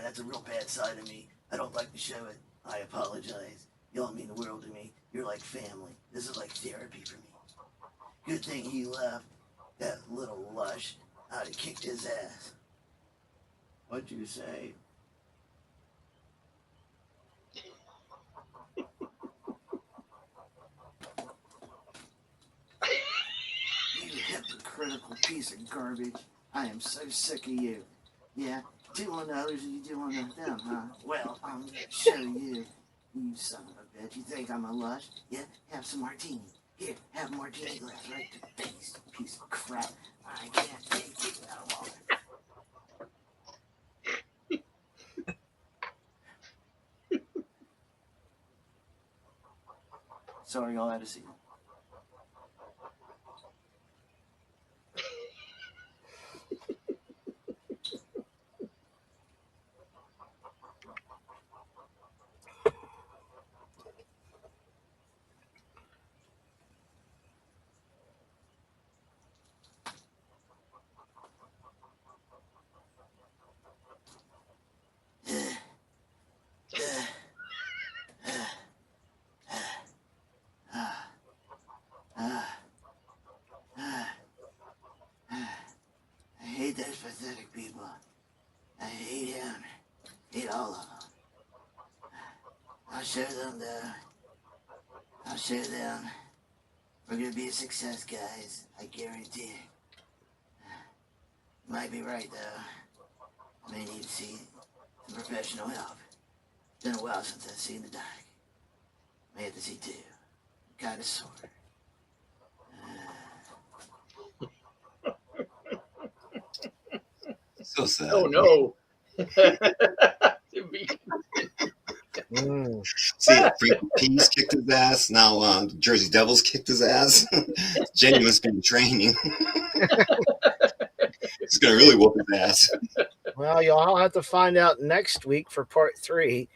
That's a real bad side of me. I don't like to show it. I apologize. Y'all mean the world to me. You're like family. This is like therapy for me. Good thing he left. That little lush. I'd have kicked his ass. What'd you say? You hypocritical piece of garbage. I am so sick of you. Yeah, do on others and you do on them, huh? Well, I'm gonna show you. You son of a bitch. You think I'm a lush? Yeah, have some martini. Here, have a martini glass right to the face, you piece of crap. I can't take it no more. Sorry y'all had to see you. I hate those pathetic people. I hate him. Hate all of them. I'll show them though. I'll show them. We're gonna be a success, guys. I guarantee it. Might be right though. I may need to see some professional help. Been a while since I've seen the dog. I had to see two. Got a sword. So sad. Oh no. See, Frankie P's kicked his ass. Now Jersey Devils kicked his ass. Jenny must be in training. He's gonna really whoop his ass. Well, y'all have to find out next week for part 3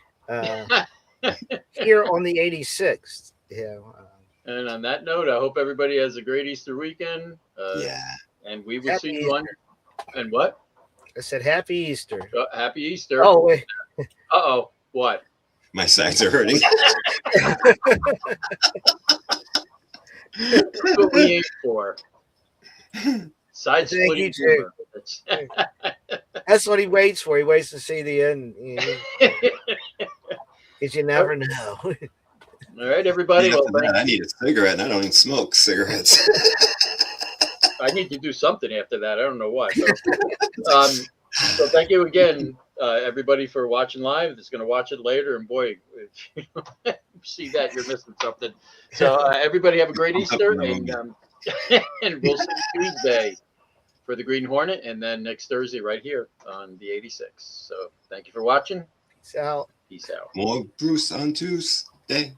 here on the 86th. Yeah. And on that note, I hope everybody has a great Easter weekend. Yeah. And we will Happy see you on. And what? I said Happy Easter. Happy Easter. Oh, wait. Uh-oh. What? My sides are hurting. That's what we aim for. Side Thank splitting you, Jay. humor. That's what he waits for. He waits to see the end. Because you never know. All right, everybody. Well, After that, I need a cigarette, and I don't even smoke cigarettes. I need to do something after that. I don't know what. So thank you again, everybody, for watching live. That's going to watch it later. And boy, if you see that, you're missing something. So everybody have a great Easter, and we'll see you Tuesday for the Green Hornet, and then next Thursday right here on the 86. So thank you for watching. Peace out. Peace out. More Bruce on Tuesday.